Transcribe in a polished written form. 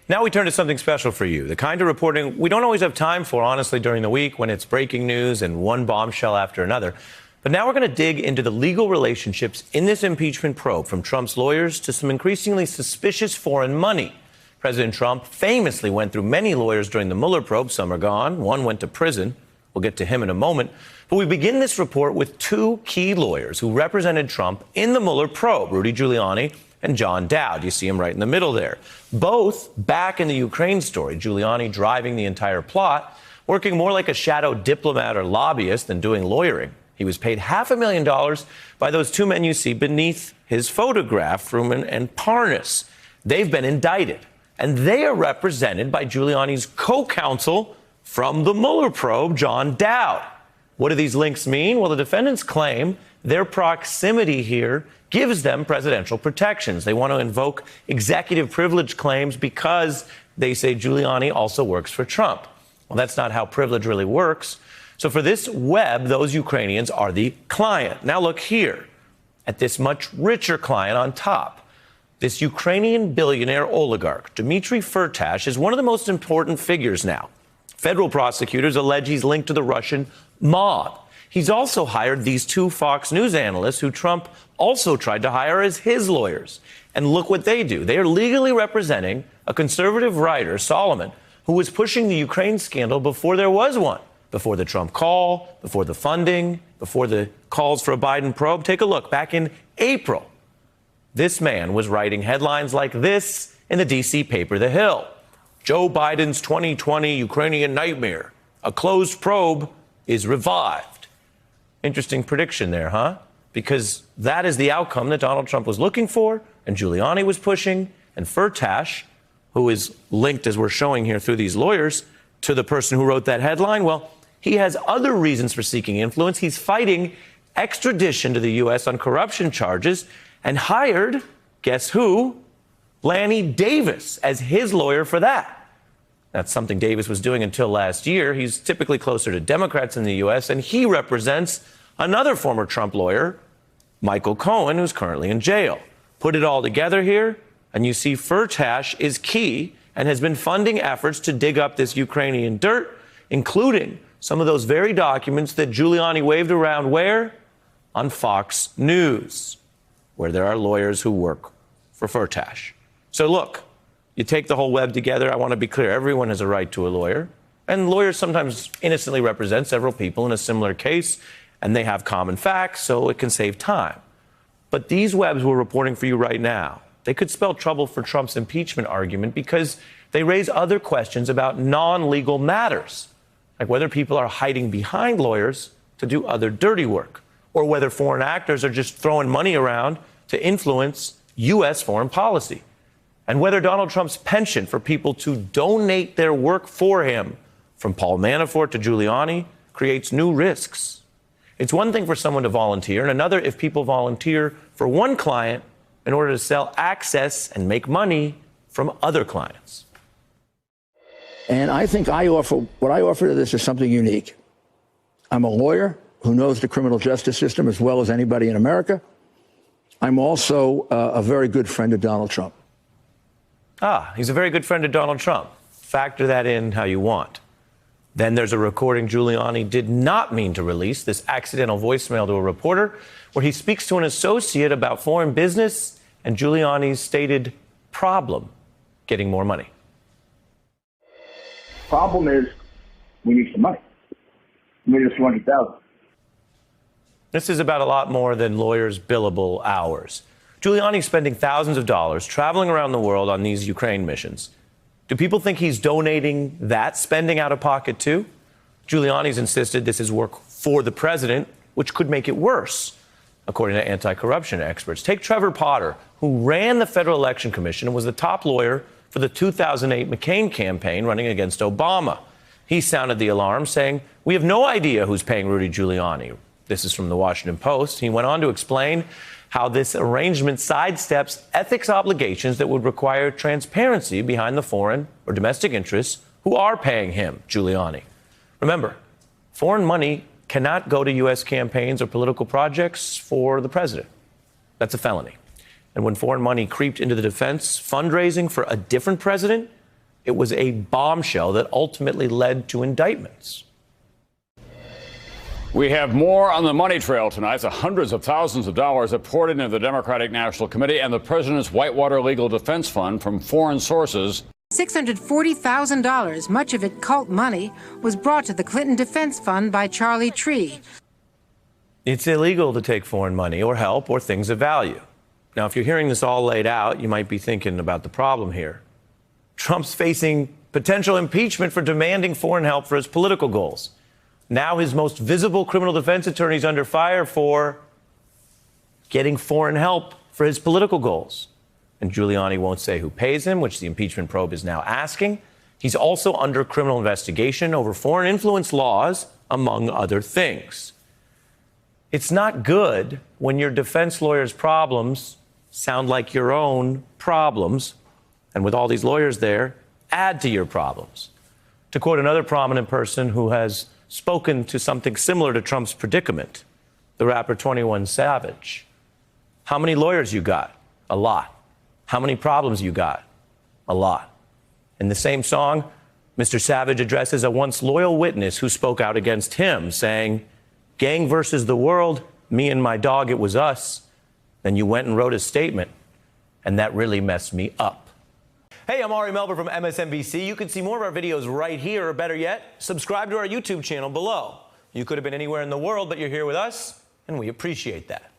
Now we turn to something special for you, the kind of reporting we don't always have time for, honestly, during the week when it's breaking news and one bombshell after another. But now we're going to dig into the legal relationships in this impeachment probe, from Trump's lawyers to some increasingly suspicious foreign money. President Trump famously went through many lawyers during the Mueller probe. Some are gone. One went to prison. We'll get to him in a moment. But we begin this report with two key lawyers who represented Trump in the Mueller probe, Rudy Giuliani and John Dowd. You see him right in the middle there. Both back in the Ukraine story, Giuliani driving the entire plot, working more like a shadow diplomat or lobbyist than doing lawyering. He was paid $500,000 by those two men you see beneath his photograph, Fruman and Parnas. They've been indicted, and they are represented by Giuliani's co-counsel from the Mueller probe, John Dowd. What do these links mean? Well, the defendants claim their proximity here gives them presidential protections. They want to invoke executive privilege claims because they say Giuliani also works for Trump. Well, that's not how privilege really works. So for this web, those Ukrainians are the client. Now look here at this much richer client on top. This Ukrainian billionaire oligarch, Dmitry Firtash, is one of the most important figures now. Federal prosecutors allege he's linked to the Russian mob. He's also hired these two Fox News analysts who Trump also tried to hire as his lawyers. And look what they do. They are legally representing a conservative writer, Solomon, who was pushing the Ukraine scandal before there was one, before the Trump call, before the funding, before the calls for a Biden probe. Take a look. Back in April, this man was writing headlines like this in the D.C. paper The Hill. Joe Biden's 2020 Ukrainian nightmare. A closed probe is revived. Interesting prediction there, huh? Because that is the outcome that Donald Trump was looking for and Giuliani was pushing. And Firtash, who is linked, as we're showing here through these lawyers, to the person who wrote that headline, well, he has other reasons for seeking influence. He's fighting extradition to the U.S. on corruption charges and hired, guess who? Lanny Davis as his lawyer for that. That's something Davis was doing until last year. He's typically closer to Democrats in the U.S., and he represents another former Trump lawyer, Michael Cohen, who's currently in jail. Put it all together here, and you see Firtash is key and has been funding efforts to dig up this Ukrainian dirt, including some of those very documents that Giuliani waved around where? On Fox News, where there are lawyers who work for Firtash. So look, you take the whole web together. I want to be clear. Everyone has a right to a lawyer. And lawyers sometimes innocently represent several people in a similar case, and they have common facts, so it can save time. But these webs we're reporting for you right now, they could spell trouble for Trump's impeachment argument because they raise other questions about non-legal matters, like whether people are hiding behind lawyers to do other dirty work, or whether foreign actors are just throwing money around to influence U.S. foreign policy, and whether Donald Trump's penchant for people to donate their work for him, from Paul Manafort to Giuliani, creates new risks. It's one thing for someone to volunteer, and another if people volunteer for one client in order to sell access and make money from other clients. And I think what I offer to this is something unique. I'm a lawyer who knows the criminal justice system as well as anybody in America. I'm also a very good friend of Donald Trump. He's a very good friend of Donald Trump. Factor that in how you want. Then there's a recording Giuliani did not mean to release, this accidental voicemail to a reporter, where he speaks to an associate about foreign business and Giuliani's stated problem, getting more money. Problem is, we need some money. We need $200,000. This is about a lot more than lawyers' billable hours. Giuliani's spending thousands of dollars traveling around the world on these Ukraine missions. Do people think he's donating that spending out of pocket too? Giuliani's insisted this is work for the president, which could make it worse, according to anti-corruption experts. Take Trevor Potter, who ran the Federal Election Commission and was the top lawyer for the 2008 McCain campaign running against Obama. He sounded the alarm, saying, "We have no idea who's paying Rudy Giuliani." This is from the Washington Post. He went on to explain how this arrangement sidesteps ethics obligations that would require transparency behind the foreign or domestic interests who are paying him, Giuliani. Remember, foreign money cannot go to U.S. campaigns or political projects for the president. That's a felony. And when foreign money creeped into the defense fundraising for a different president, It was a bombshell that ultimately led to indictments. We have more on the money trail tonight. The hundreds of thousands of dollars that poured into the Democratic National Committee and the president's Whitewater Legal Defense Fund from foreign sources. $640,000, much of it cult money, was brought to the Clinton Defense Fund by Charlie Tree. It's illegal to take foreign money or help or things of value. Now, if you're hearing this all laid out, you might be thinking about the problem here. Trump's facing potential impeachment for demanding foreign help for his political goals. Now his most visible criminal defense attorney is under fire for getting foreign help for his political goals. And Giuliani won't say who pays him, which the impeachment probe is now asking. He's also under criminal investigation over foreign influence laws, among other things. It's not good when your defense lawyer's problems sound like your own problems, and with all these lawyers there, add to your problems. To quote another prominent person who has spoken to something similar to Trump's predicament, the rapper 21 Savage. How many lawyers you got? A lot. How many problems you got? A lot. In the same song, Mr. Savage addresses a once loyal witness who spoke out against him, saying, "Gang versus the world, me and my dog, it was us." Then you went and wrote a statement, and that really messed me up. Hey, I'm Ari Melber from MSNBC. You can see more of our videos right here, or better yet, subscribe to our YouTube channel below. You could have been anywhere in the world, but you're here with us, and we appreciate that.